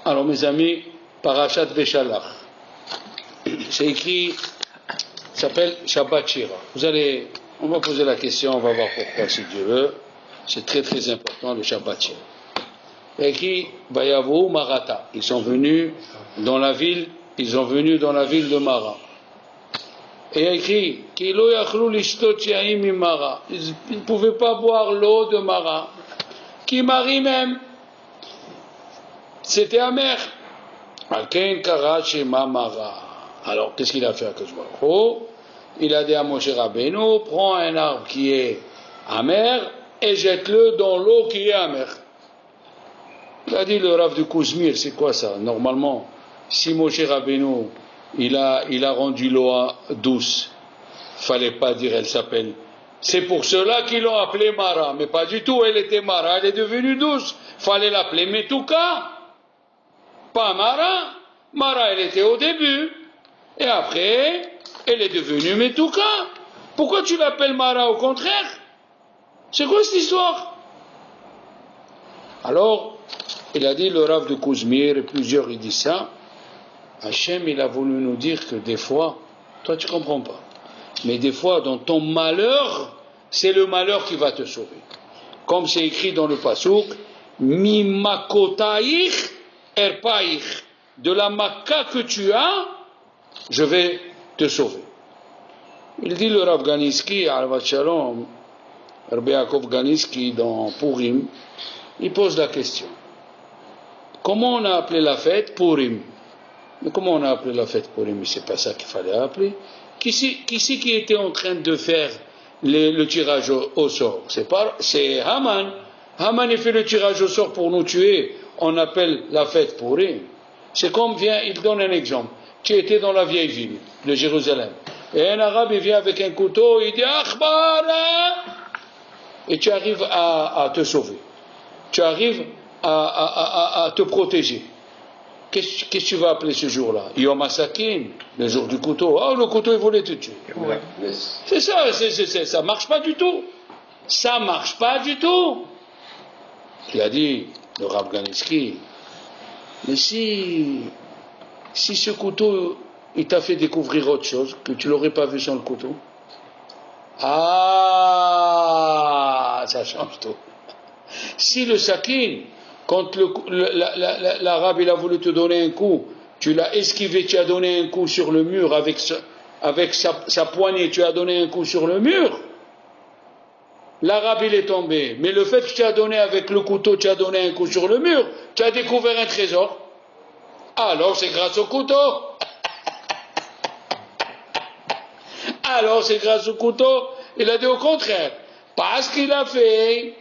Alors mes amis, Parashat Beshalach, c'est écrit, ça s'appelle Shabbat Shira. On va poser la question, on va voir pourquoi si Dieu veut. C'est très très important le Shabbat Shira. Il y a écrit Vayavu Marata. Ils sont venus dans la ville de Mara. Et il y a écrit Kilo yachlu lishtot yaim mimara. Ils ne pouvaient pas boire l'eau de Mara. Qui marie même. C'était amer. Alken kara shema Mara. Alors qu'est-ce qu'il a fait à Kajbaro? Il a dit à Moshe Rabbeinu, prends un arbre qui est amer et jette-le dans l'eau qui est amère. Il a dit le Rav de Kouzmir, c'est quoi ça? Normalement, si Moshe Rabbeinu, il a rendu l'eau douce, fallait pas dire elle s'appelle. C'est pour cela qu'ils l'ont appelée Mara, mais pas du tout, elle était Mara, elle est devenue douce. Fallait l'appeler Metouka, pas Mara. Mara, elle était au début, et après, elle est devenue Metouka. Pourquoi tu l'appelles Mara au contraire? C'est quoi cette histoire? Alors, il a dit le Rav de Kouzmir, et plusieurs ils disent ça. Hachem, il a voulu nous dire que des fois, toi tu comprends pas, mais des fois dans ton malheur, c'est le malheur qui va te sauver. Comme c'est écrit dans le Pasuk, Mimakotaich erpaich, de la Makka que tu as, je vais te sauver. Il dit le Rav Ganiski, Alavat Shalom, Rabbi Yaakov Ganiski dans Purim, il pose la question. Comment on a appelé la fête Purim? Mais comment on a appelé la fête Purim? C'est pas ça qu'il fallait appeler. Qui c'est qui était en train de faire le tirage au sort? C'est Haman. Haman, il fait le tirage au sort pour nous tuer. On appelle la fête Purim. C'est comme il donne un exemple. Tu étais dans la vieille ville de Jérusalem. Et un arabe, il vient avec un couteau, il dit Akhbar! Et tu arrives à te sauver. Tu arrives à te protéger. Qu'est-ce que tu vas appeler ce jour-là? Yom HaSakin, le jour du couteau. Ah, le couteau, il voulait te tuer. Ouais. C'est ça, ça marche pas du tout. Ça marche pas du tout. Il a dit, le Rav Ganiski, mais si ce couteau, il t'a fait découvrir autre chose, que tu l'aurais pas vu sans le couteau, ah, ça change tout. Si le sakin, quand l'arabe il a voulu te donner un coup, tu l'as esquivé, tu as donné un coup sur le mur avec sa poignée, tu as donné un coup sur le mur, l'arabe il est tombé. Mais le fait que tu as donné avec le couteau, tu as donné un coup sur le mur, tu as découvert un trésor. Alors c'est grâce au couteau. Alors c'est grâce au couteau. Il a dit au contraire, parce qu'il a fait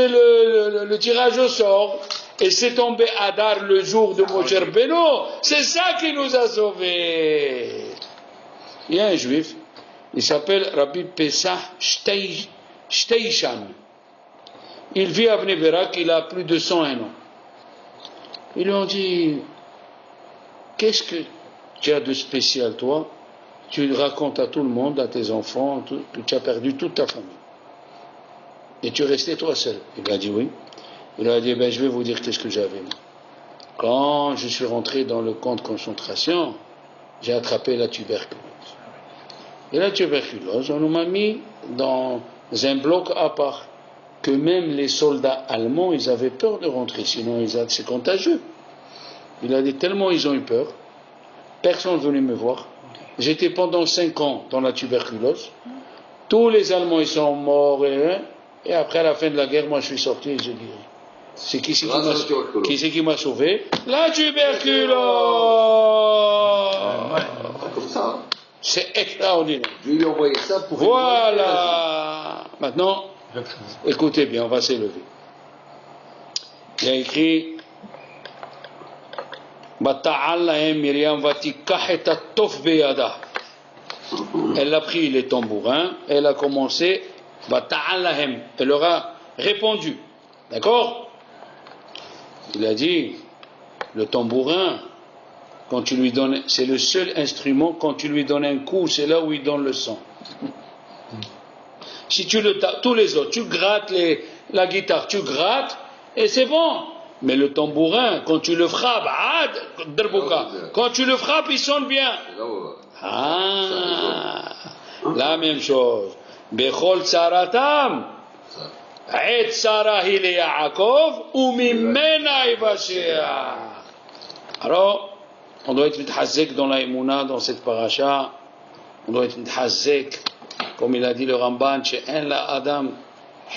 le tirage au sort, et c'est tombé Adar le jour de Moshe Rabbeinu, c'est ça qui nous a sauvés. Il y a un juif, il s'appelle Rabbi Pesach Shteishan. Il vit à Bnei Brak, il a plus de 101 ans. Ils lui ont dit, qu'est-ce que tu as de spécial toi? Tu racontes à tout le monde, à tes enfants, que tu as perdu toute ta famille. Et tu es resté toi seul. Il a dit oui. Il a dit, je vais vous dire qu'est-ce que j'avais. Quand je suis rentré dans le camp de concentration, j'ai attrapé la tuberculose. Et la tuberculose, on m'a mis dans un bloc à part, que même les soldats allemands, ils avaient peur de rentrer, sinon c'est contagieux. Il a dit, tellement ils ont eu peur, personne ne venait me voir. J'étais pendant 5 ans dans la tuberculose. Tous les Allemands, ils sont morts. Et après, à la fin de la guerre, moi, je suis sorti et j'ai dit, c'est qui c'est qui m'a sauvé? La tuberculose! Comme ça. C'est extraordinaire. Je lui ai envoyé ça pour... Voilà. Maintenant, écoutez bien, on va s'élever. Il y a écrit, elle a pris les tambourins, elle a commencé, elle leur a répondu. D'accord? Il a dit, le tambourin, quand tu lui donnes, c'est le seul instrument, quand tu lui donnes un coup, c'est là où il donne le son. Si tu le tapes, tous les autres, tu grattes la guitare, tu grattes, et c'est bon. Mais le tambourin, quand tu le frappes, quand tu le frappes, il sonne bien. La même chose. Bechol tsaratam, et tsara hi le Yaakov, ou mimena ivashea. Alors, on doit être mitchazek dans la Emouna, dans cette paracha. On doit être mitchazek, comme il a dit le Ramban, she'en la Adam,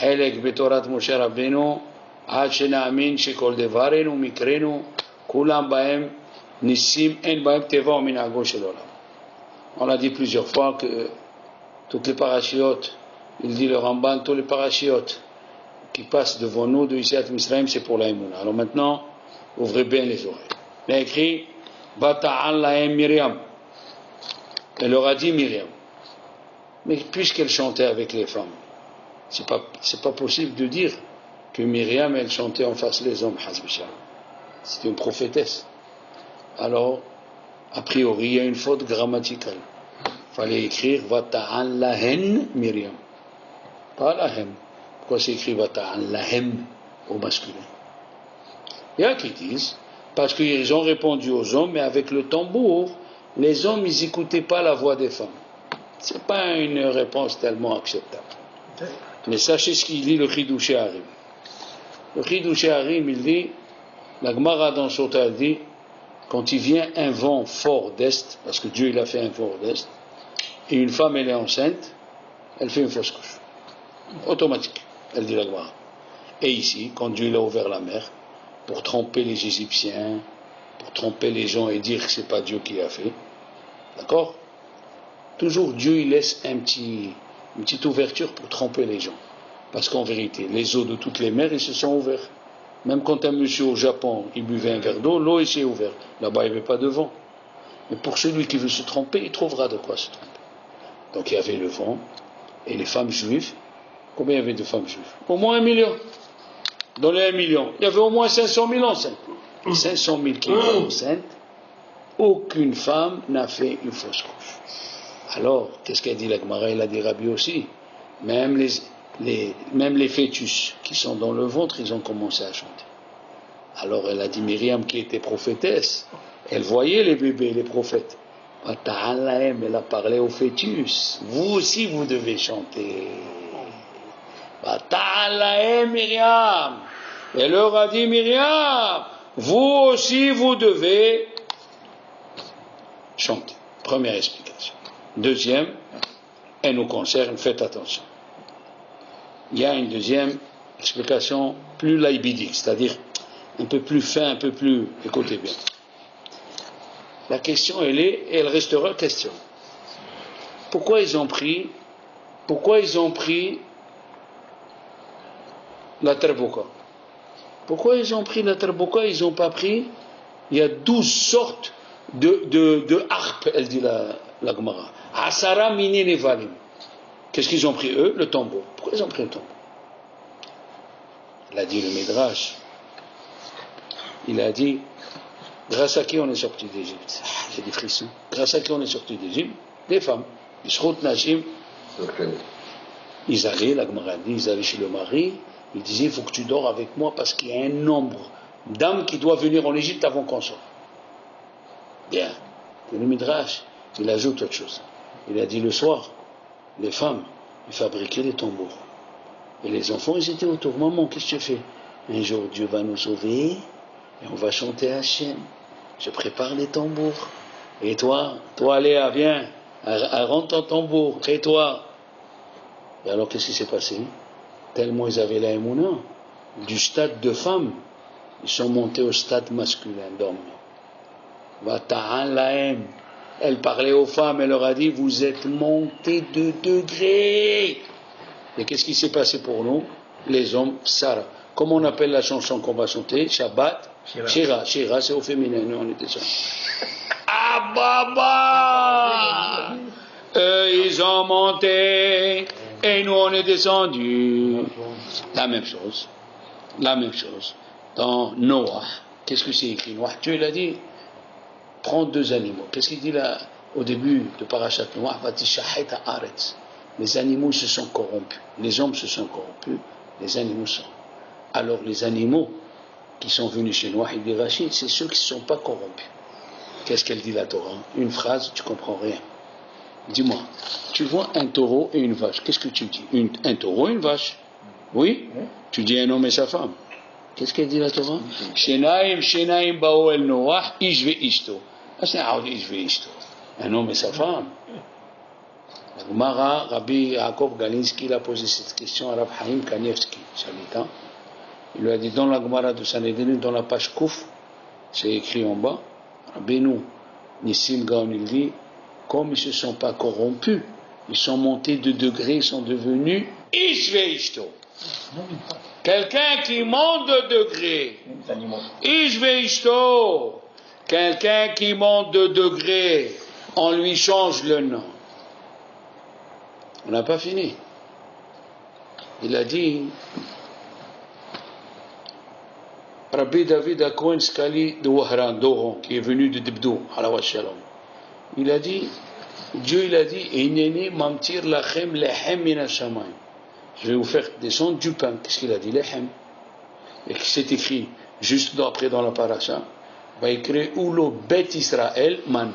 helek betorat Moshe Rabbeinu, עד שנאמין שכל דברנו ומקרנו כולם בהם ניסים, אין בהם טבע ומנהגו של עולם. On a dit plusieurs fois que toutes les parachiotes, il dit le Ramban, tous les parachiotes qui passent devant nous de Yetziat Mitzrayim, c'est pour la Emouna. Alors maintenant, ouvrez bien les oreilles. Il a écrit Vata'an lahem Myriam. Elle leur a dit Myriam. Mais puisqu'elle chantait avec les femmes, c'est pas possible de dire que Myriam, elle chantait en face les hommes, c'était une prophétesse. Alors, a priori, il y a une faute grammaticale. Il fallait écrire Vata'an lahen Myriam. Pas lahem. Pourquoi c'est écrit Vata'an lahem au masculin? Il y a qui disent, parce qu'ils ont répondu aux hommes, mais avec le tambour, les hommes, ils n'écoutaient pas la voix des femmes. Ce n'est pas une réponse tellement acceptable. Mais sachez ce qu'il dit le Chidouché Harim. Le Chidouché Harim, il dit, la Gemara dans Sota, elle dit, quand il vient un vent fort d'est, parce que Dieu il a fait un vent d'est, et une femme elle est enceinte, elle fait une fausse couche. Automatique, elle dit la Gemara. Et ici, quand Dieu il a ouvert la mer, pour tromper les Égyptiens, pour tromper les gens et dire que ce n'est pas Dieu qui a fait, d'accord? Toujours Dieu il laisse une petite ouverture pour tromper les gens. Parce qu'en vérité, les eaux de toutes les mers, ils se sont ouverts. Même quand un monsieur au Japon, il buvait un verre d'eau, l'eau s'est ouverte. Là-bas, il n'y avait pas de vent. Mais pour celui qui veut se tromper, il trouvera de quoi se tromper. Donc il y avait le vent, et les femmes juives. Combien il y avait de femmes juives? Au moins 1 million. Dans les 1 million, il y avait au moins 500 000 enceintes. Et 500 000 qui étaient enceintes, aucune femme n'a fait une fausse couche. Alors, qu'est-ce qu'a dit la Gemara? Il a dit Rabbi aussi. Même les fœtus qui sont dans le ventre, ils ont commencé à chanter. Alors elle a dit Myriam qui était prophétesse, elle voyait les bébés, les prophètes. Elle a parlé aux fœtus. Vous aussi vous devez chanter. Myriam. Elle leur a dit Myriam, vous aussi vous devez chanter. Première explication. Deuxième, elle nous concerne, faites attention. Il y a une deuxième explication plus laïbidique, c'est-à-dire un peu plus fin, un peu plus... Écoutez bien. La question, elle est, et elle restera question. Pourquoi ils ont pris la terboka? Pourquoi ils ont pris la terboka? Ils n'ont pas pris... Il y a 12 sortes de harpes, elle dit la Gemara. Asara mini nevalim. Qu'est-ce qu'ils ont pris eux? Le tambour. Pourquoi ils ont pris le tambour? Il a dit le Midrash. Il a dit, grâce à qui on est sorti d'Égypte? J'ai des frissons. Grâce à qui on est sorti d'Égypte? Des femmes. Les Shrot Nashim. Ils allaient, la Gemara dit, ils allaient chez le mari. Ils disaient, il faut que tu dors avec moi parce qu'il y a un nombre d'âmes qui doivent venir en Égypte avant qu'on sorte. Bien. Et le Midrash, il ajoute autre chose. Il a dit le soir, les femmes, ils fabriquaient les tambours. Et les enfants, ils étaient autour. Maman, qu'est-ce que tu fais? Un jour, Dieu va nous sauver et on va chanter Hachem. Je prépare les tambours. Et toi, Léa, viens, rentre ton tambour. Et toi? Et alors, qu'est-ce qui s'est passé? Tellement ils avaient la émouna, du stade de femmes, ils sont montés au stade masculin d'hommes. Vata'an lahem. Elle parlait aux femmes, elle leur a dit, vous êtes montés de degrés. Et qu'est-ce qui s'est passé pour nous? Les hommes, Sarah. Comment on appelle la chanson qu'on va chanter? Shabbat? Shira. Shira, c'est au féminin, nous on était ça. Ababa! Eux, ils ont monté, et nous on est descendus. La même chose. Dans Noah. Qu'est-ce que c'est écrit? Noah, Dieu l'a dit. Prends 2 animaux. Qu'est-ce qu'il dit là au début de Parashat Noah? Les animaux se sont corrompus. Les hommes se sont corrompus. Les animaux sont. Alors les animaux, qui sont venus chez nous, il dit Rachid, c'est ceux qui ne sont pas corrompus. Qu'est-ce qu'elle dit la Torah? Une phrase, tu ne comprends rien. Dis-moi, tu vois un taureau et une vache, qu'est-ce que tu dis? Un taureau et une vache. Oui? Tu dis un homme et sa femme. Qu'est-ce qu'elle dit la Torah? Shenaim bao el Noach, ish ve ishto. Un homme et sa femme. Mara, Rabbi Yaakov Galinsky, il a posé cette question à Rav Haïm Kanievski, Shalita. Il lui a dit dans la Gemara de Sanhedrin, dans la page Kouf, c'est écrit en bas, Rabbeinu Nissim Gaon, il dit, comme ils ne se sont pas corrompus, ils sont montés de degrés, ils sont devenus Ish ve ishto. Quelqu'un qui monte de degré. Ish ve ishto. Quelqu'un qui monte de degré, on lui change le nom. On n'a pas fini. Il a dit, Rabbi David Akohen Skali de Wahran, d'Oran, qui est venu de Dibdou, Alawa Shalom. Il a dit, Dieu il a dit, Ineni mamtir lachem lehem min shamayim. Je vais vous faire descendre du pain. Qu'est-ce qu'il a dit? Lehem. Et c'est écrit, juste après dans la paracha, va écrire Oulo Bet Israël Man.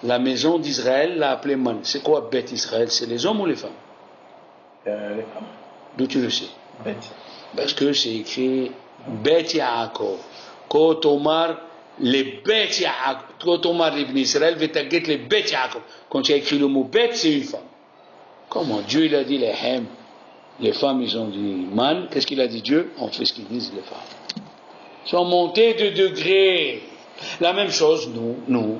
La maison d'Israël l'a appelé Man. C'est quoi Bet Israël? C'est les hommes ou les femmes? Les femmes. D'où tu le sais? Bet. Parce que c'est écrit Bet Yaakov. Kotomar les Bet Yaakov. Kotomar les Bnei Israël, Vetaget les Bet Yaakov. Quand tu as écrit le mot Bet, c'est une femme. Comment? Dieu il a dit les Hem. Les femmes ils ont dit Man. Qu'est-ce qu'il a dit Dieu? On fait ce qu'ils disent les femmes. Ils sont montés de degrés. La même chose, nous.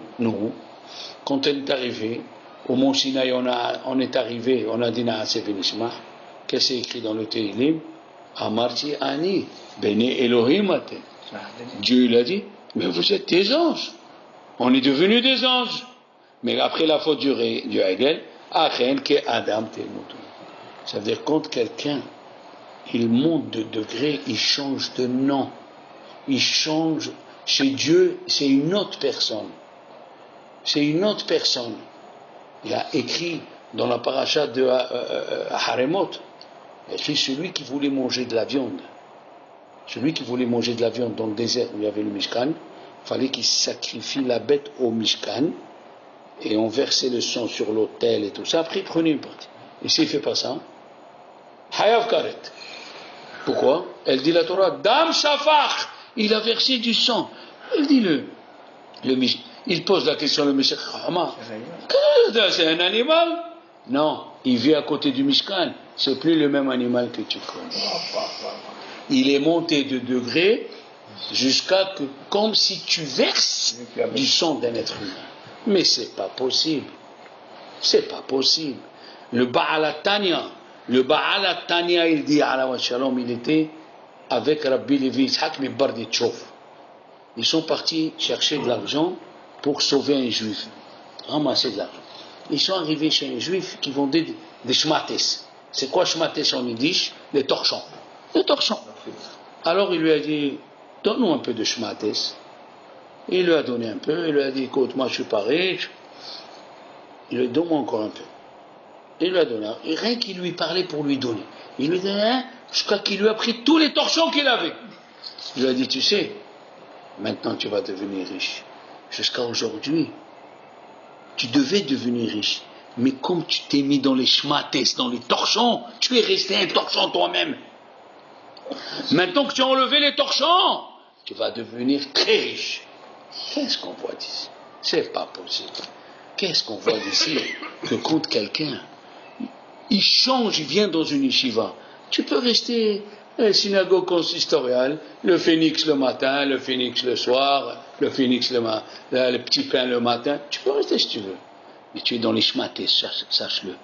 Quand on est arrivé au Mont Sinaï, on est arrivé, on a dit Naaseh Benishma. Qu'est-ce qui est écrit dans le Tehillim? Amarti Ani, Bene Elohim Atem. Dieu il a dit, mais vous êtes des anges. On est devenus des anges. Mais après la faute du Hegel, Achen ke Adam Temutu. Ça veut dire quand quelqu'un, il monte de degré, il change de nom. Il change. Chez Dieu, c'est une autre personne. C'est une autre personne. Il a écrit dans la paracha de Haremot, il a écrit celui qui voulait manger de la viande. Celui qui voulait manger de la viande dans le désert où il y avait le Mishkan, il fallait qu'il sacrifie la bête au Mishkan et on versait le sang sur l'autel et tout ça. Après, il prenait une partie. Et s'il ne fait pas ça, Hayav Karet. Pourquoi? Elle dit la Torah, Dam Shafach. Il a versé du sang. Il dit il pose la question, le Meshach Hama. C'est un animal? Non, il vit à côté du Mishkan. C'est plus le même animal que tu connais. Il est monté de degré jusqu'à que, comme si tu verses du sang d'un être humain. Mais c'est pas possible. C'est pas possible. Le Baal Tanya, il dit à la Shalom, il était avec Rabbi Levi Yitzhak Mibardi Tchouf. Ils sont partis chercher de l'argent pour sauver un juif, ramasser de l'argent. Ils sont arrivés chez un juif qui vendait des shmates. C'est quoi shmates en yiddish? Les torchons. Les torchons. Alors il lui a dit, donne-nous un peu de shmates. Il lui a donné un peu, il lui a dit, écoute, moi je suis pas riche. Il lui a dit, donne-moi encore un peu. Il lui a donné, et rien qu'il lui parlait pour lui donner. Il lui a dit, jusqu'à qu'il lui a pris tous les torchons qu'il avait. Il lui a dit, tu sais, maintenant tu vas devenir riche. Jusqu'à aujourd'hui, tu devais devenir riche. Mais comme tu t'es mis dans les shmates, dans les torchons, tu es resté un torchon toi-même. Maintenant que tu as enlevé les torchons, tu vas devenir très riche. Qu'est-ce qu'on voit d'ici? C'est pas possible. Qu'est-ce qu'on voit d'ici? Que quand quelqu'un, il change, il vient dans une yeshiva, tu peux rester synagogue consistoriale, le phénix le matin, le phénix le soir, le phénix le petit pain le matin, tu peux rester si tu veux. Mais tu es dans les shmates, sache-le.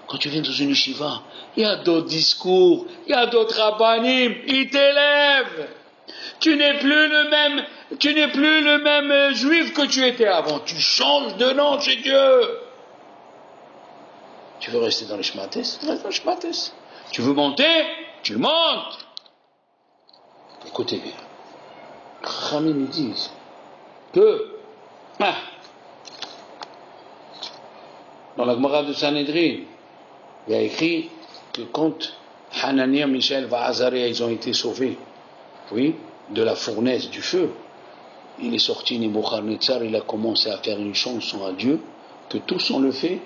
Quand tu viens dans une yeshiva, il y a d'autres discours, il y a d'autres rabbanim, ils t'élèvent. Tu n'es plus le même juif que tu étais avant. Tu changes de nom chez Dieu. Tu veux rester dans les shmates, reste dans les shmates. Tu veux monter, tu montes. Écoutez bien. Khamim nous disent que dans la Gemara de Sanhedrin, il y a écrit que quand Hanania, Michel, Azaria, ils ont été sauvés, oui, de la fournaise du feu, il est sorti Nebuchadnezzar, il a commencé à faire une chanson à Dieu, que tous on le fait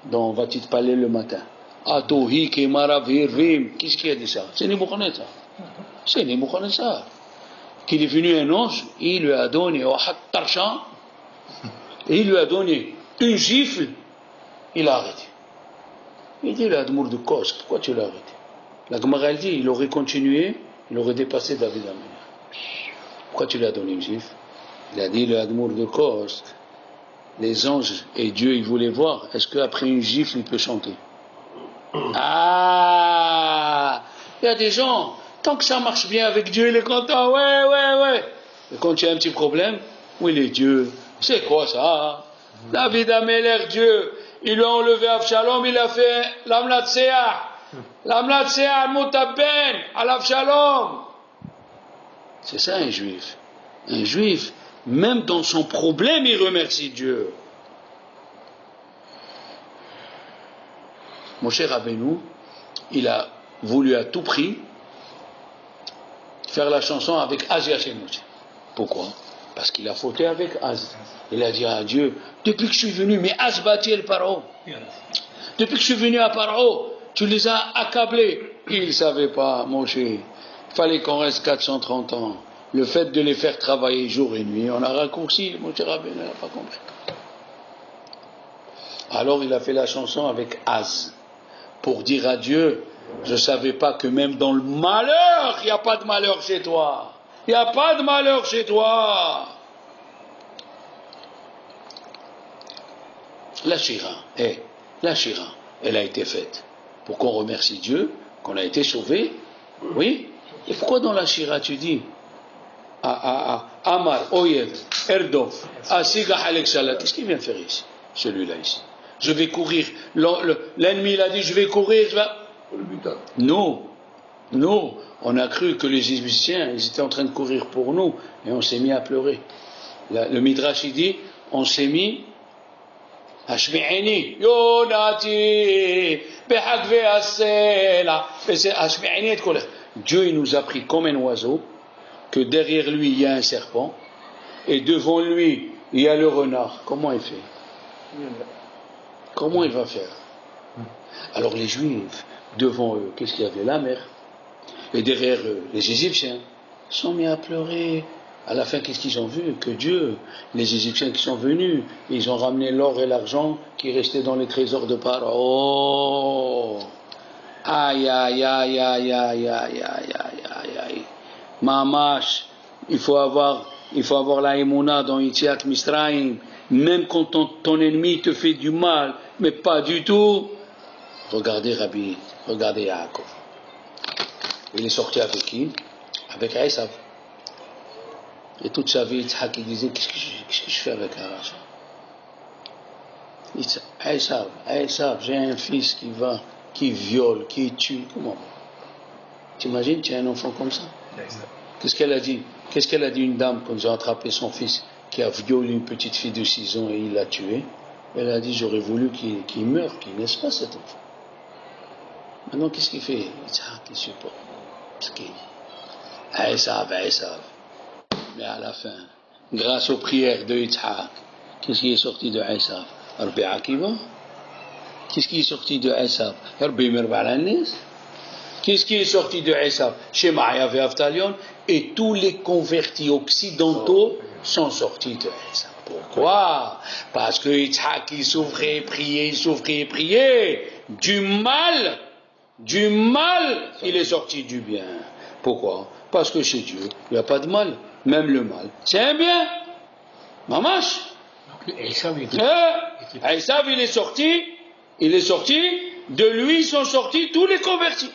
dans Vatit Palais le matin. Atohi Kemaravirvim. Qu'est-ce qui a dit ça? C'est Nebuchadnezzar. C'est Nebuchadnezzar. Qu'il est venu un ange, il lui a donné et il lui a donné une gifle, il a arrêté. Il dit l'Admour de Kos, pourquoi tu l'as arrêté? La Gemara dit, il aurait continué, il aurait dépassé David Améler. Pourquoi tu lui as donné une gifle? Il a dit l'Admour de Kos, les anges et Dieu, ils voulaient voir, est-ce qu'après une gifle, il peut chanter? Ah, il y a des gens, tant que ça marche bien avec Dieu, il est content, ouais. Et quand il y a un petit problème, où il est Dieu? C'est quoi ça? David Améler, Dieu, il lui a enlevé Avshalom, il a fait l'amlatseah, Moutaben, à Avshalom. C'est ça un juif. Un juif, même dans son problème, il remercie Dieu. Mon cher Rabbeinu, il a voulu à tout prix faire la chanson avec Az Yashenut. Pourquoi? Parce qu'il a fauté avec Az. Il a dit à Dieu, depuis que je suis venu, mais Az bâti el Paro. Depuis que je suis venu à Paro, tu les as accablés. Il ne savait pas, mon cher. Il fallait qu'on reste 430 ans. Le fait de les faire travailler jour et nuit, on a raccourci, mon cher Rabbeinu n'a pas compris. Alors il a fait la chanson avec Az. Pour dire à Dieu, je ne savais pas que même dans le malheur, il n'y a pas de malheur chez toi. Il n'y a pas de malheur chez toi. La Shira, elle a été faite pour qu'on remercie Dieu, qu'on a été sauvé. Oui. Et pourquoi dans la Shira tu dis Amar, Oyev, Erdov, Asiga Halek Salah, qu'est-ce qu'il vient faire ici? Celui-là ici. Je vais courir. L'ennemi il a dit je vais courir. Non, on a cru que les Égyptiens ils étaient en train de courir pour nous et on s'est mis à pleurer. Le Midrash il dit on s'est mis Hashmi'ini Yonati Behagve Asela. Dieu il nous a pris comme un oiseau, que derrière lui il y a un serpent et devant lui il y a le renard. Comment il fait? Comment il va faire? Alors les Juifs, devant eux, qu'est-ce qu'il y avait? La mer. Et derrière eux, les Égyptiens sont mis à pleurer. À la fin, qu'est-ce qu'ils ont vu? Que Dieu, les Égyptiens qui sont venus, ils ont ramené l'or et l'argent qui restaient dans les trésors de Pharaon. Oh! Aïe, aïe, aïe, aïe, aïe, aïe, aïe, aïe, aïe, aïe. Mamash, il faut avoir la émouna dans Yitziat Misraïm. Même quand ton ennemi te fait du mal, mais pas du tout. Regardez Rabbi, regardez Yaakov. Il est sorti avec qui? Avec Esav. Et toute sa vie, Yitzhak, il disait, qu'est-ce que je fais avec l'argent? Esav, j'ai un fils qui viole, qui tue. Comment? T'imagines, tu as un enfant comme ça? Qu'est-ce qu'elle a dit? Qu'est-ce qu'elle a dit une dame quand ils ont attrapé son fils qui a violé une petite fille de 6 ans et il l'a tué? Elle a dit, j'aurais voulu qu'il meure, qu'il naisse pas cet enfant. Maintenant, qu'est-ce qu'il fait? Il supporte. Parce qu'il Esav. Mais à la fin, grâce aux prières de Yitzhak, qu'est-ce qui est sorti de Esav? Rabbi Akiva. Qu'est-ce qui est sorti de Esav? Rabbi Merbalanis. Qu'est-ce qui est sorti de Esav? Shemaya et Avtalion. Et tous les convertis occidentaux sont sortis de Esav. Pourquoi? Parce que Yitzhak, il souffrait et priait. Du mal, il est sorti du bien. Pourquoi? Parce que chez Dieu, il n'y a pas de mal. Même le mal, c'est un bien. Mamash. Esav, il est sorti. De lui sont sortis tous les convertis.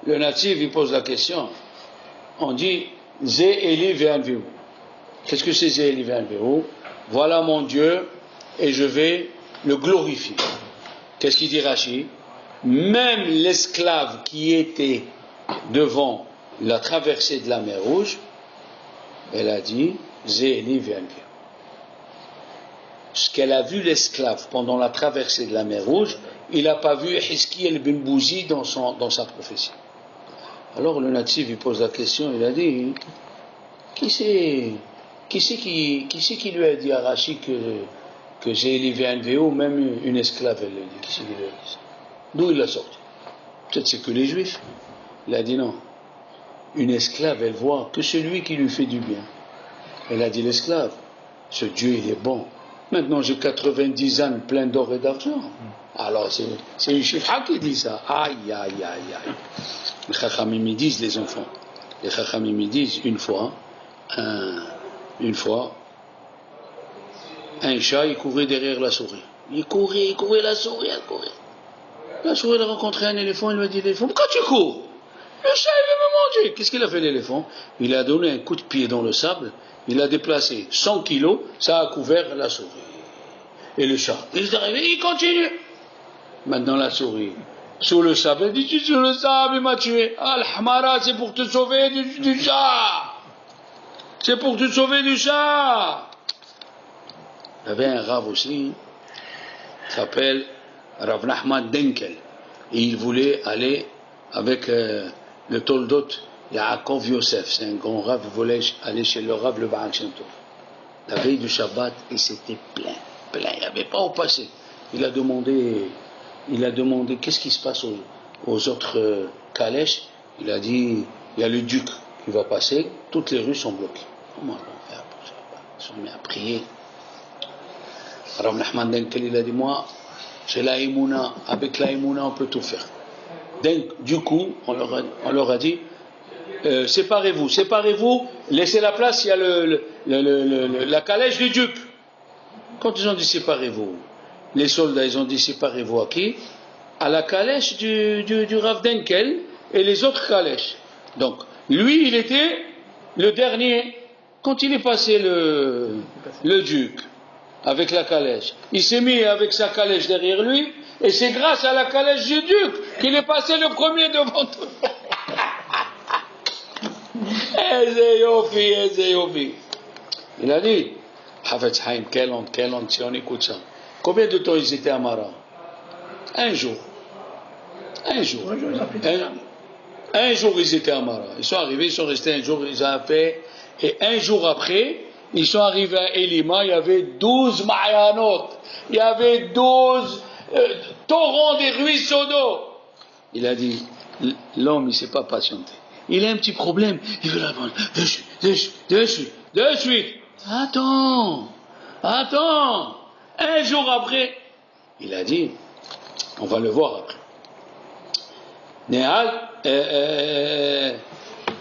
Le natif, il pose la question. On dit, Zé Eli Ve'anvihu. Qu'est-ce que c'est Zé Eli Ve'anvihu? Voilà mon Dieu, et je vais le glorifier. Qu'est-ce qu'il dit Rashi? Même l'esclave qui était devant la traversée de la mer Rouge, elle a dit Zé Eli Ve'anvihu. Ce qu'elle a vu l'esclave pendant la traversée de la mer Rouge, il n'a pas vu Hiskiel ben Bouzi dans sa prophétie. Alors le natif, il pose la question, il a dit, qui c'est qui lui a dit à Rachid que j'ai élevé un VO, même une esclave, elle lui dit, qui c'est qui lui a dit ça? D'où il l'a sorti? Peut-être c'est que les juifs. Il a dit non. Une esclave, elle voit que celui qui lui fait du bien. Elle a dit l'esclave, ce Dieu il est bon. Maintenant j'ai 90 ânes pleins d'or et d'argent. Alors c'est une chifra qui dit ça. Aïe, aïe, aïe, aïe. Les chachamim ils disent, les enfants. Les chachamim ils disent, une fois, un chat il courait derrière la souris. Il courait, la souris, elle courait. La souris elle a rencontré un éléphant, il lui a dit l'éléphant, pourquoi tu cours? Le chat il veut me manger. Qu'est-ce qu'il a fait l'éléphant? Il a donné un coup de pied dans le sable, il a déplacé 100 kilos, ça a couvert la souris. Et le chat, il est arrivé, il continue. Maintenant la souris, sous le sable, elle dit, tu es sur le sable, il m'a tué. Ah, l'hamara, c'est pour te sauver du chat. C'est pour te sauver du chat. Il y avait un Rav aussi, qui s'appelle Rav Nachman Denkel. Et il voulait aller avec le Toldot Yaakov Yosef. C'est un grand Rav, il voulait aller chez le Rav le Baal Shem Tov. La veille du Shabbat, et c'était plein. Il n'y avait pas où passer. Il a demandé qu'est-ce qui se passe aux autres calèches. Il a dit, il y a le duc qui va passer, toutes les rues sont bloquées. Comment on va faire pour ça? Ils sont mis à prier. Rav Nachman Denkel, il a dit, moi, j'ai la Emouna, avec la Emouna on peut tout faire. Donc, du coup, on leur a dit, séparez-vous, laissez la place, il y a la calèche du duc. Quand ils ont dit séparez-vous, les soldats, ils ont dit séparez-vous à qui? À la calèche du Rav Denkel et les autres calèches. Donc, lui, il était le dernier. Quand il est passé le duc avec la calèche, il s'est mis avec sa calèche derrière lui, et c'est grâce à la calèche du duc qu'il est passé le premier devant tout. Yofi. Il a dit, Havetz Haïm, quelle honte, si on écoute ça. Combien de temps ils étaient à Mara? Un jour ils étaient à Mara. Ils sont arrivés, ils sont restés un jour, ils ont fait, et un jour après, ils sont arrivés à Elima, il y avait 12 Ma'yanot, il y avait 12 torrents des ruisseaux d'eau. Il a dit, l'homme il ne s'est pas patienté. Il a un petit problème, il veut la prendre. De suite. Attends. Un jour après, il a dit, on va le voir après.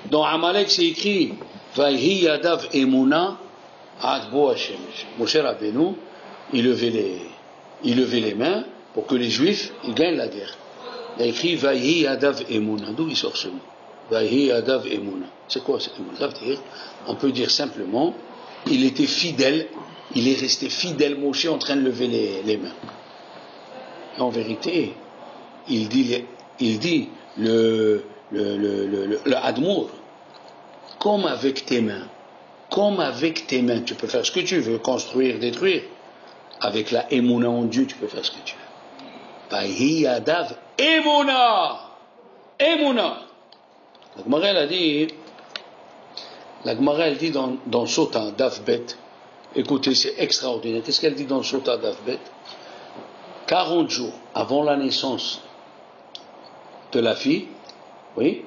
Dans Amalek, c'est écrit, Vayhi Yadav Emuna Adbo Hashem. Moshe Rabbeinu, il levait les mains pour que les Juifs ils gagnent la guerre. Il a écrit Vayhi Yadav Emuna. D'où il sort ce mot? Vayhi Yadav Emuna. C'est quoi ce mot? Ça veut dire, on peut dire simplement, il était fidèle, il est resté fidèle, Moshe, en train de lever les mains. Et en vérité, il dit le Admour, comme avec tes mains, tu peux faire ce que tu veux, construire, détruire. Avec la Emouna en Dieu, tu peux faire ce que tu veux. Vayhi Yadav Emuna. La Gemara elle dit dans Sota d'Avbet, écoutez, c'est extraordinaire. Qu'est-ce qu'elle dit dans Sota d'Avbet? 40 jours avant la naissance de la fille, oui,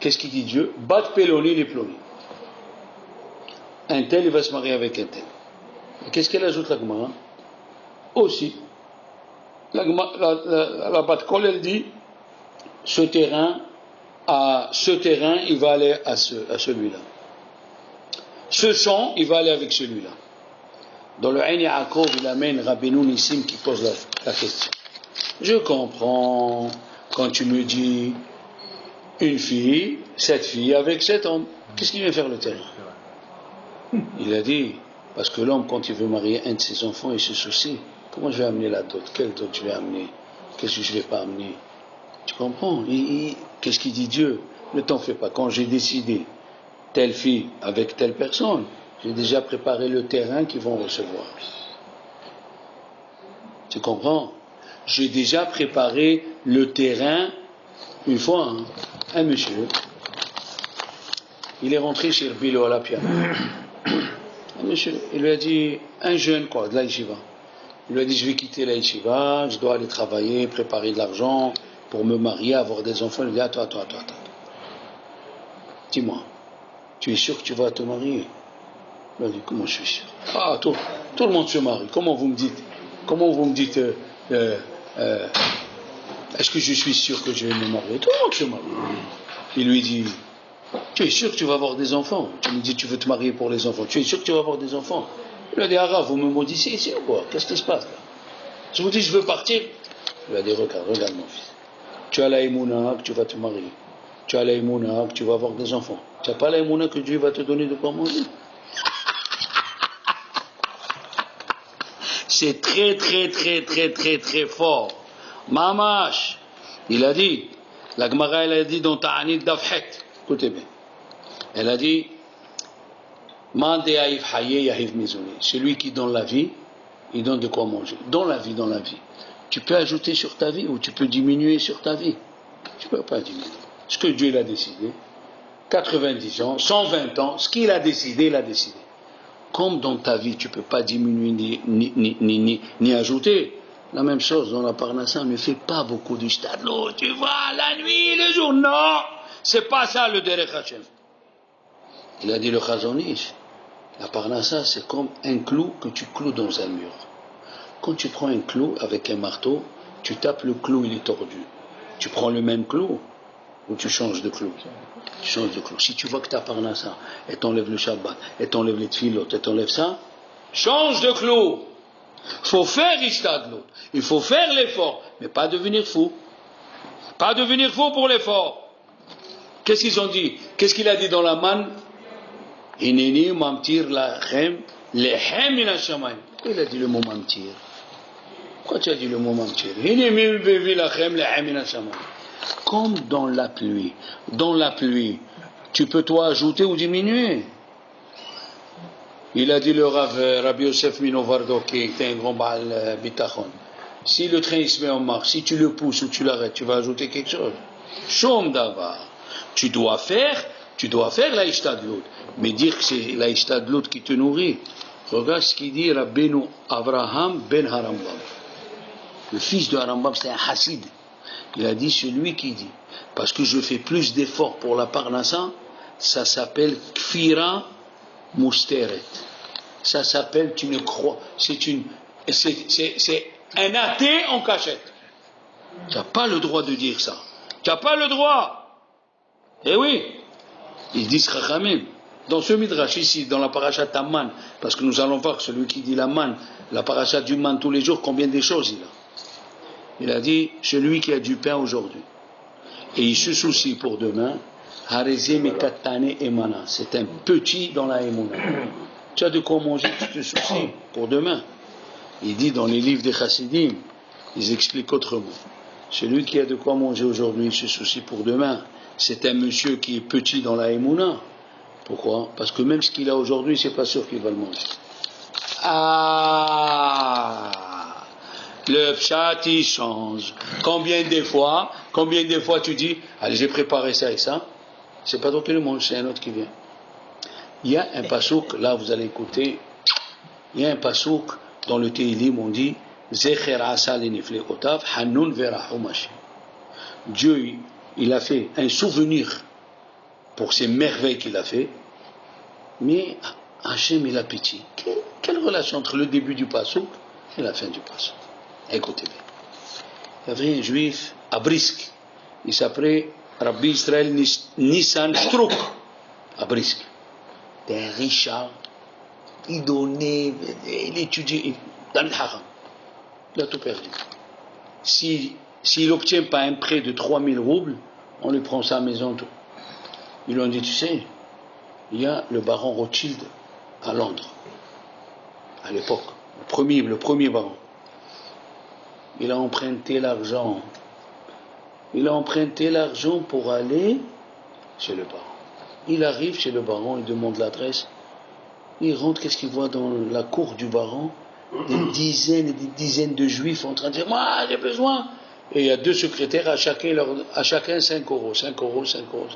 qu'est-ce qu'il dit Dieu? Bat Peloni les ploni. Un tel, il va se marier avec un tel. Et qu'est-ce qu'elle ajoute la Gemara? Aussi, la Bat Kol, elle dit, ce terrain, il va aller à celui-là. Ce champ, il va aller avec celui-là. Dans le Aïn Yaakov, il amène Rabbeinu Nissim qui pose la question. Je comprends quand tu me dis une fille, cette fille avec cet homme. Qu'est-ce qu'il vient faire le terrain? Il a dit, parce que l'homme, quand il veut marier un de ses enfants, il se soucie. Comment je vais amener la dot? Quelle dot je vais amener? Qu'est-ce que je ne vais pas amener? Tu comprends? Qu'est-ce qu'il dit Dieu? Ne t'en fais pas. Quand j'ai décidé telle fille avec telle personne, j'ai déjà préparé le terrain qu'ils vont recevoir. Tu comprends? J'ai déjà préparé le terrain, une fois, un monsieur, il est rentré chez le Bilo à la piano. Un monsieur, il lui a dit, un jeune quoi, de la yeshiva. Il lui a dit, je vais quitter la yeshiva, je dois aller travailler, préparer de l'argent pour me marier, avoir des enfants. Il lui a dit, attends. Dis-moi, tu es sûr que tu vas te marier? Il a dit, comment je suis sûr? Ah, tout le monde se marie. Comment vous me dites est-ce que je suis sûr que je vais me marier? Tout le monde se marie. Il lui dit, tu es sûr que tu vas avoir des enfants? Tu me dis, tu veux te marier pour les enfants. Tu es sûr que tu vas avoir des enfants? Il a dit, Arabe, vous me maudissez ici ou quoi? Qu'est-ce qui se passe là? Je vous dis, je veux partir. Il a dit, regarde mon fils. Tu as la émouna que tu vas te marier. Tu as la émouna que tu vas avoir des enfants. Tu n'as pas la émouna que Dieu va te donner de quoi manger. C'est très fort. Mamash, il a dit, la Gemara elle a dit dans Ta'anit Dafhet, écoutez bien, elle a dit, celui qui donne la vie, il donne de quoi manger. Dans la vie. Tu peux ajouter sur ta vie ou tu peux diminuer sur ta vie. Tu ne peux pas diminuer. Ce que Dieu l'a décidé, 90 ans, 120 ans, ce qu'il a décidé, il a décidé. Comme dans ta vie, tu ne peux pas diminuer ni ajouter. La même chose dans la Parnassa, ne fais pas beaucoup du stadlo, tu vois, la nuit, le jour. Non, c'est pas ça le Derech Hashem. Il a dit le Chazon Ish, la Parnassa, c'est comme un clou que tu cloues dans un mur. Quand tu prends un clou avec un marteau, tu tapes le clou, il est tordu. Tu prends le même clou ou tu changes de clou. Tu changes de clou. Si tu vois que ta Parnassa, et t'enlève le Shabbat, et t'enlève les tfilot, et t'enlève ça, change de clou. Il faut faire Ishtadlut. Il faut faire l'effort, mais pas devenir fou. Pas devenir fou pour l'effort. Qu'est-ce qu'ils ont dit? Qu'est-ce qu'il a dit dans la manne? Hineni mamtir lachem lechem min hashamayim. Il a dit le mot mamtir. Pourquoi tu as dit le mot mamtir? Hineni bevi lachem lechem min hashamayim. Comme dans la pluie. Dans la pluie, tu peux toi ajouter ou diminuer. Il a dit le Rabbi Yosef Minovardo, qui était un grand Baal Bitachon. Si le train il se met en marche, si tu le pousses ou tu l'arrêtes, tu vas ajouter quelque chose. Shom davar. Tu dois faire la Ishtadlut. Mais dire que c'est la Ishtadlut qui te nourrit. Regarde ce qu'il dit Rabbeinu Avraham ben Harambam. Le fils de Harambam, c'est un Hassid. Il a dit celui qui dit, parce que je fais plus d'efforts pour la Parnassa, ça s'appelle Kfira Musteret. Ça s'appelle, tu ne crois, c'est un athée en cachette. Tu n'as pas le droit de dire ça. Tu n'as pas le droit. Eh oui, ils disent Chachamim. Dans ce midrash ici, dans la paracha Taman, parce que nous allons voir celui qui dit la man, la paracha du man tous les jours, combien de choses il a. Il a dit, celui qui a du pain aujourd'hui, et il se soucie pour demain, Harezé Mekatane Emana, c'est un petit dans la Emouna. Tu as de quoi manger, tu te soucies pour demain. Il dit dans les livres des Chassidim, ils expliquent autrement. Celui qui a de quoi manger aujourd'hui, il se soucie pour demain. C'est un monsieur qui est petit dans la Emouna. Pourquoi? Parce que même ce qu'il a aujourd'hui, c'est pas sûr qu'il va le manger. Ah! Le pshat, il change. Combien de fois tu dis, allez, j'ai préparé ça et ça. C'est pas toi qui le mange, c'est un autre qui vient. Il y a un pasouk, là vous allez écouter, il y a un pasouk dans le Teilim, on dit, Zecher asa lenifle otav, hanun verahum Hashem. Dieu, il a fait un souvenir pour ces merveilles qu'il a fait, mais Hashem, il a pitié. Quelle relation entre le début du pasouk et la fin du pasouk? Écoutez bien. Il y avait un juif à Brisk. Il s'appelait Rabbi Israël Nissan Strouk. À Brisk. C'était un richard. Il donnait, il étudiait dans le haram. Il a tout perdu. S'il n'obtient pas un prêt de 3000 roubles, on lui prend sa maison, tout. Ils lui ont dit, tu sais, il y a le baron Rothschild à Londres, à l'époque. Le premier baron. Il a emprunté l'argent. Il a emprunté l'argent pour aller chez le baron. Il arrive chez le baron, il demande l'adresse. Il rentre, qu'est-ce qu'il voit dans la cour du baron? Des dizaines et des dizaines de juifs en train de dire, moi j'ai besoin Et il y a 2 secrétaires, à chacun 5 euros, 5 euros, 5 euros.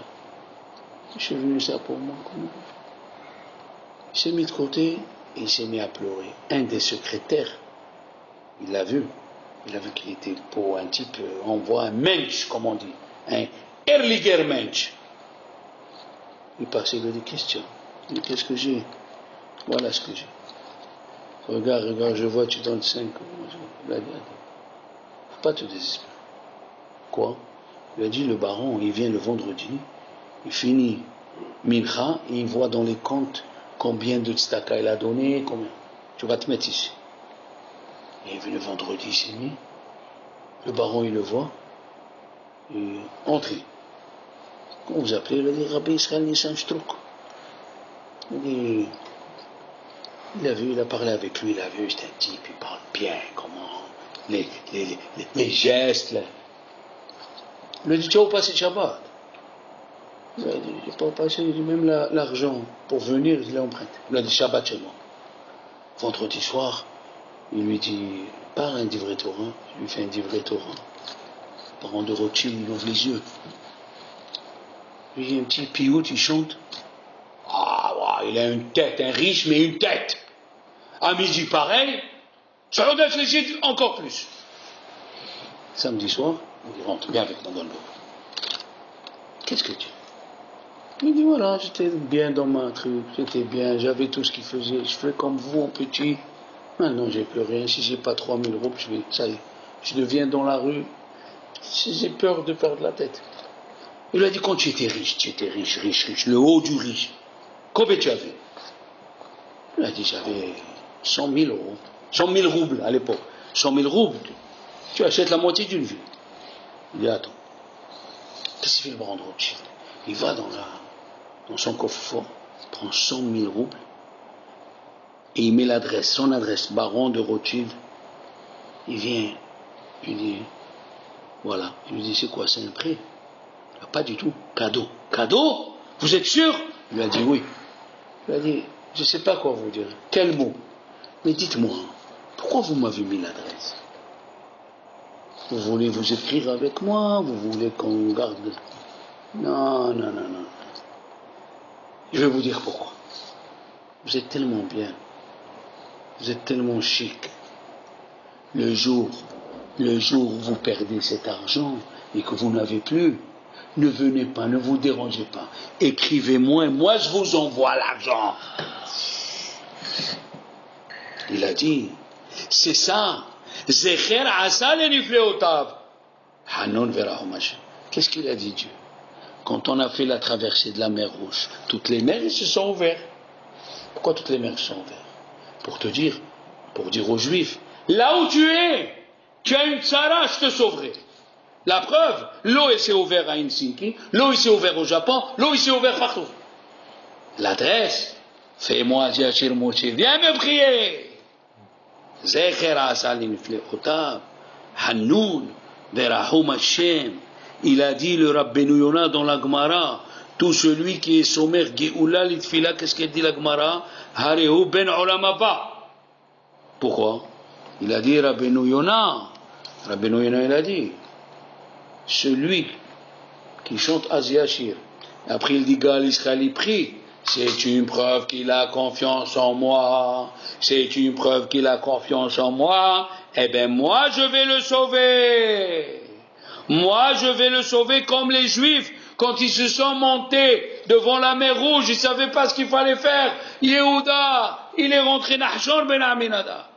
Je suis venu ça pour moi. Il s'est mis de côté et il s'est mis à pleurer. Un des secrétaires, il l'a vu. Il a vu qu'il était pour un type, on voit un mensch, comme on dit, un Erliger mensch. Il passait, il lui a dit, question. Il dit, qu'est-ce que j'ai? Voilà ce que j'ai. Regarde, je vois, tu donnes 5 euros. Il a dit, faut pas te désespérer. Quoi? Il a dit, le baron, il vient le vendredi, il finit Mincha, et il voit dans les comptes combien de tzedaka il a donné, combien. Tu vas te mettre ici. Et il vient le vendredi, il s'est mis. Le baron, il le voit. Et entrez. Quand vous appelez, il a dit, Rabbi Israël Nissan Shtrouk. Il a vu, il a parlé avec lui, il a vu, c'est un type, il parle bien, comment, les gestes. Là. Il a dit, tu vas passer Shabbat. Il a dit, je n'ai pas passé, il a dit, même l'argent pour venir, je l'ai emprunté. Il a dit, Shabbat chez moi. Vendredi soir, il lui dit, parle un divrei Torah. Je lui fais un divrei Torah. Parent de Rothschild, il ouvre les yeux. Il y a un petit piout, il chante. Ah, ouais, il a une tête, un riche, mais une tête. À midi, pareil. Ça leur donne les encore plus. Samedi soir, il rentre bien avec moi dans le bureau. Qu'est-ce que tu dis? Il dit, voilà, j'étais bien dans ma truc, j'étais bien, j'avais tout ce qu'il faisait, je fais comme vous en petit. Maintenant, j'ai plus rien. Si j'ai pas 3000 euros, ça y est, je deviens dans la rue. J'ai peur de perdre la tête. Il lui a dit, quand tu étais riche, le haut du riche, combien tu avais? Il a dit, j'avais 100 000 euros, 100 000 roubles à l'époque. 100 000 roubles, tu achètes la moitié d'une vie. Il dit, attends, qu'est-ce qu'il fait le baron de Rothschild? Il va dans son coffre-fort, prend 100 000 roubles, et il met l'adresse, son adresse, baron de Rothschild. Il vient, il dit, voilà. Il lui dit, c'est quoi, c'est un prêt? Pas du tout. Cadeau. Cadeau? Vous êtes sûr? Il lui a dit oui. Il lui a dit, je ne sais pas quoi vous dire. Quel mot? Mais dites-moi, pourquoi vous m'avez mis l'adresse? Vous voulez vous écrire avec moi? Vous voulez qu'on garde? Non. Je vais vous dire pourquoi. Vous êtes tellement bien. Vous êtes tellement chic. Le jour où vous perdez cet argent et que vous n'avez plus, ne venez pas, ne vous dérangez pas. Écrivez-moi et moi je vous envoie l'argent. Il a dit, c'est ça. Zecher asa lenifleotav. Hanon verahum Hashem. Qu'est-ce qu'il a dit Dieu? Quand on a fait la traversée de la mer Rouge, toutes les mers se sont ouvertes. Pourquoi toutes les mers se sont ouvertes? Pour dire aux Juifs, là où tu es, tu as une tzara, je te sauverai. La preuve, l'eau s'est ouverte à Helsinki, l'eau s'est ouverte au Japon, l'eau s'est ouverte partout. L'adresse, fais-moi Yachir Moshe, viens me prier. Zecher asal infleotav, Hanoun, verahum Hashem. Il a dit le Rabbeinu Yonah dans la Gemara, tout celui qui est sommaire, Geoula litfila, qu'est-ce qu'il dit la Gemara? Harehu ben olam haba. Pourquoi? Il a dit Rabbeinu Yonah, il a dit, celui qui chante Aziashir, après il dit Gal Israël prie, c'est une preuve qu'il a confiance en moi, c'est une preuve qu'il a confiance en moi, eh bien moi je vais le sauver. Moi je vais le sauver comme les Juifs, quand ils se sont montés devant la mer Rouge, ils ne savaient pas ce qu'il fallait faire. Yehuda, il est rentré Nahshon ben Aminada.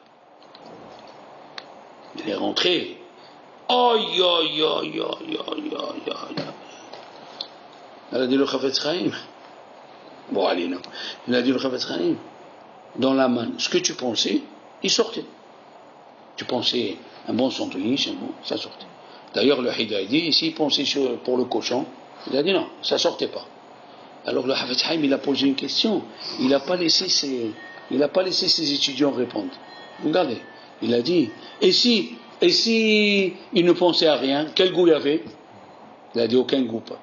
Il est rentré. Il a dit le Chafetz Chaim. Bon, allez, non. Il a dit le Chafetz Chaim. Dans la manne, ce que tu pensais, il sortait. Tu pensais un bon sandwich, ça sortait. D'ailleurs, le Hida dit, ici, il pensait pour le cochon. Il a dit non, ça sortait pas. Alors le Chafetz Chaim, il a posé une question. Il n'a pas laissé ses étudiants répondre. Regardez, il a dit, et si il ne pensait à rien, quel goût il avait? Il a dit aucun goût pas.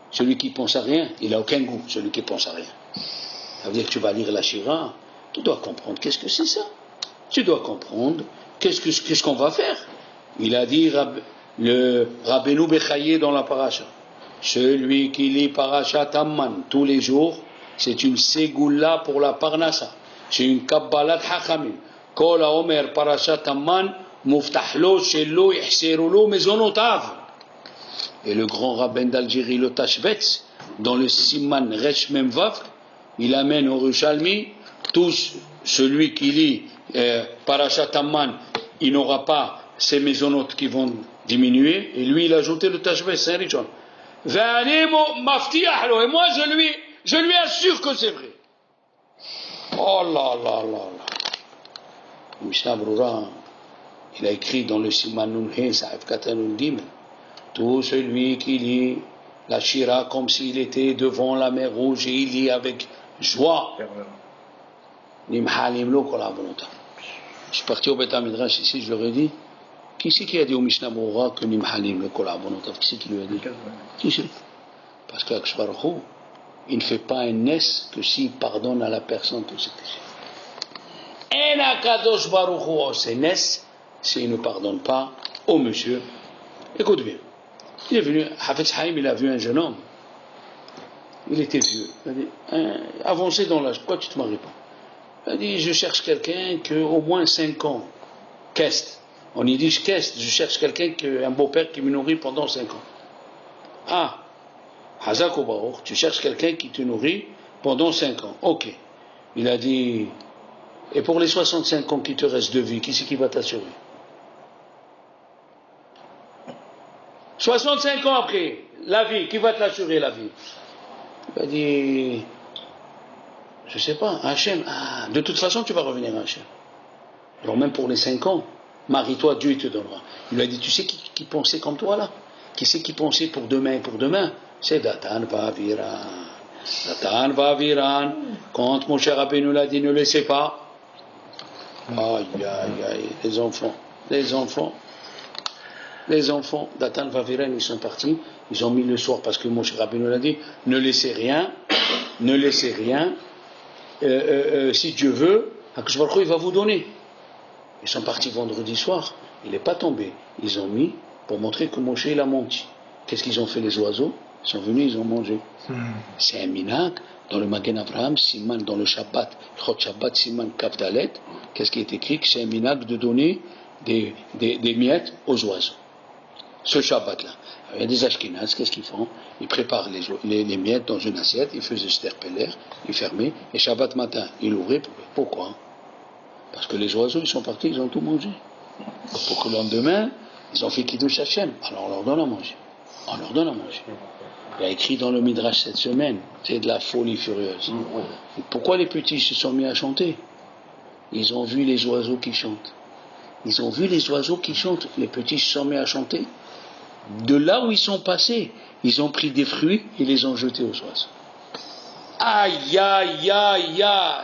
Celui qui pense à rien, il n'a aucun goût, celui qui pense à rien. Ça veut dire que tu vas lire la Shira, tu dois comprendre qu'est-ce que c'est ça. Tu dois comprendre qu'est-ce qu'on va faire. Il a dit, le Rabbeinu Bechaye dans la paracha. Celui qui lit Parashat Amman tous les jours, c'est une ségoula pour la Parnassa. C'est une Kabbalat Hachamim. Kol haomer Parashat Amman, muftahlo shelo ihserulo mezonotav. Et le grand rabbin d'Algérie, le Tashbetz, dans le Siman Resh Memvav, il amène au Yerushalmi, tous, celui qui lit Parashat Amman, il n'aura pas ses maisonnotes qui vont diminuer, et lui il a ajouté le Tashbetz, c'est un Richon. Et moi je lui assure que c'est vrai. Oh là là là là. Mishnah Brura, il a écrit dans le Siman Nunhe, Sa'af Katanun Dim, tout celui qui lit la Shira comme s'il était devant la mer Rouge et il lit avec joie. Nimhalim lo kol avonota. Je suis parti au Beth Midrash ici, je leur ai dit, qui c'est qui a dit au Mishnah Brura que Nimhalim lo kol avonota? Qui c'est qui lui a dit? Qui c'est? Parce qu'Akadosh Baruch Hu, il ne fait pas un nes que s'il pardonne à la personne tous ses péchés. Un Akadosh Baruch Hu, c'est nes s'il ne pardonne pas au monsieur. Écoute bien. Il est venu, Hafetz Haïm, il a vu un jeune homme. Il était vieux. Il a dit, avancé dans l'âge, pourquoi tu ne te maries pas? Il a dit, je cherche quelqu'un qui a au moins 5 ans. Kest. On y dit, je cherche quelqu'un un beau-père qui me nourrit pendant 5 ans. Ah, Hazak ou Baruch, tu cherches quelqu'un qui te nourrit pendant 5 ans. Ok. Il a dit, et pour les 65 ans qui te restent de vie, qui c'est qui va t'assurer? 65 ans après, la vie, qui va te l'assurer la vie? Il a dit, je ne sais pas, Hachem. Ah, de toute façon, tu vas revenir à Hachem. Alors même pour les 5 ans, marie-toi, Dieu te donnera. Il lui a dit, tu sais qui pensait comme toi là? Qui c'est qui pensait pour demain? C'est Datan Vaviran. Datan Vaviran. Quand mon cher Rabbeinu l'a dit, ne laissez pas. Aïe, aïe, aïe, les enfants, Datan Vaviran, ils sont partis, ils ont mis le soir parce que mon cher Rabbeinu l'a dit, ne laissez rien, si Dieu veut, Akadosh Baruch Hu, il va vous donner. Ils sont partis vendredi soir, il n'est pas tombé, ils ont mis pour montrer que Moshe il a menti. Qu'est-ce qu'ils ont fait les oiseaux? Ils sont venus, ils ont mangé. C'est un minag dans le Magen Avraham, Siman dans le Shabbat, Chot Shabbat, Siman Kavdalet. Qu'est-ce qui est écrit? Que c'est un minag de donner des miettes aux oiseaux. Ce Shabbat-là. Il y a des Ashkénazes, qu'est-ce qu'ils font? Ils préparent les miettes dans une assiette, ils faisaient sterpeller, ils fermaient, et Shabbat matin, ils ouvraient. Pourquoi? Parce que les oiseaux, ils sont partis, ils ont tout mangé. Pour que le lendemain, ils ont fait Kiddush Hashem. Alors on leur donne à manger. Il a écrit dans le Midrash cette semaine, c'est de la folie furieuse. Et pourquoi les petits se sont mis à chanter? Ils ont vu les oiseaux qui chantent. Les petits se sont mis à chanter. De là où ils sont passés, ils ont pris des fruits et les ont jetés aux oiseaux. Aïe, aïe, aïe, aïe.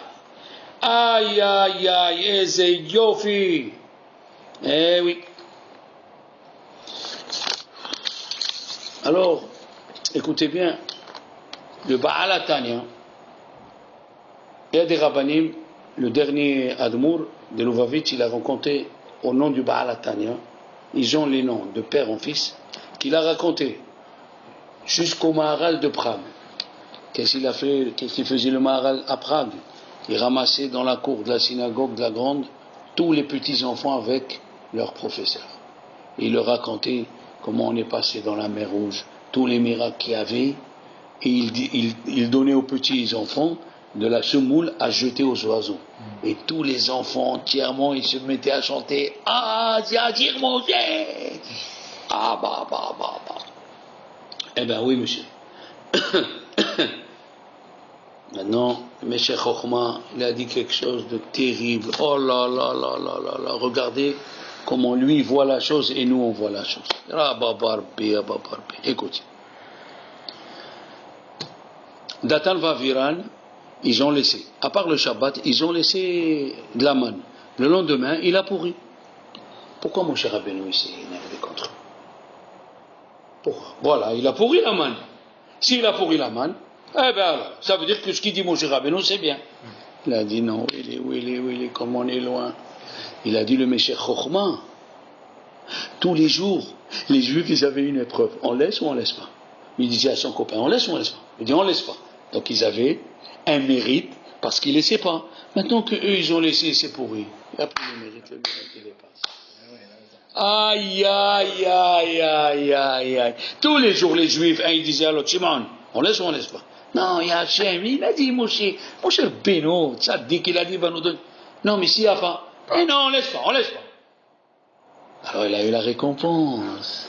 Aïe, aïe, aïe, eze yofi. Eh oui. Alors, écoutez bien, le Baal HaTanya, il y a des rabbanim, le dernier Admour de Lubavitch, il a raconté au nom du Baal HaTanya, ils ont les noms de père en fils, qu'il a raconté jusqu'au Maharal de Prague. Qu'est-ce qu'il faisait le Maharal à Prague? Il ramassait dans la cour de la synagogue de la Grande tous les petits enfants avec leurs professeurs. Il leur racontait comment on est passé dans la mer Rouge, tous les miracles qu'il y avait, et il donnait aux petits enfants de la semoule à jeter aux oiseaux. Et tous les enfants entièrement, ils se mettaient à chanter « Ah, Ziadir Moshe !» Ah, bah. Eh bien oui, monsieur. Maintenant, M. Chochma, il a dit quelque chose de terrible. Oh là là là là là là, regardez comment lui voit la chose et nous on voit la chose. Écoutez. Datan Vaviran, ils ont laissé, à part le Shabbat, ils ont laissé de la manne. Le lendemain, il a pourri. Pourquoi mon cher Rabbeinu s'est énervé contre eux? Pourquoi? Voilà, il a pourri la manne. S'il a pourri la manne, eh bien alors, ça veut dire que ce qu'il dit mon cher Rabbeinu, c'est bien. Il a dit non, où il est, comme on est loin. Il a dit le Meshech Chochma. Tous les jours, Les Juifs, ils avaient une épreuve. On laisse ou on laisse pas? Il disait à son copain, on laisse ou on laisse pas? Il dit, on laisse pas. Donc ils avaient un mérite parce qu'ils laissaient pas. Maintenant qu'eux, ils ont laissé, c'est pourri. Il n'y a plus de mérite, le mérite, il dépasse. Aïe, aïe, aïe, aïe, aïe, aïe. Tous les jours, les Juifs, ils disaient à l'autre, Shimon, on laisse ou on laisse pas? Non, il y a Hachem, il a dit, Moshe Beno, ça dit qu'il a dit, va nous donner. Non, mais s'il n'y a pas, eh non, on laisse pas, on laisse pas. Alors il a eu la récompense.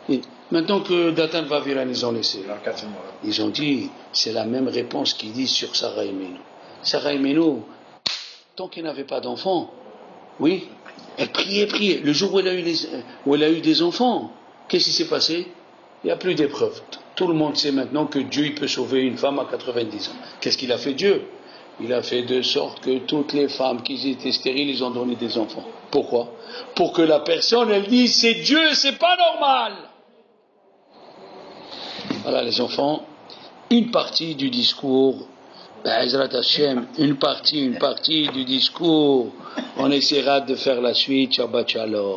Et maintenant que Dathan va Viran, ils ont laissé. Ils ont dit, c'est la même réponse qu'ils disent sur Sarah et Menou. Sarah et Menou, tant qu'elle n'avait pas d'enfants, oui, elle priait. Le jour où elle a eu des enfants, qu'est-ce qui s'est passé? Il n'y a plus d'épreuves. Tout le monde sait maintenant que Dieu il peut sauver une femme à 90 ans. Qu'est-ce qu'il a fait Dieu? Il a fait de sorte que toutes les femmes qui étaient stériles, ils ont donné des enfants. Pourquoi? Pour que la personne, elle dise, c'est Dieu, c'est pas normal. Voilà les enfants, une partie du discours, Ezrat Hashem, une partie du discours, on essaiera de faire la suite, Shabbat Shalom.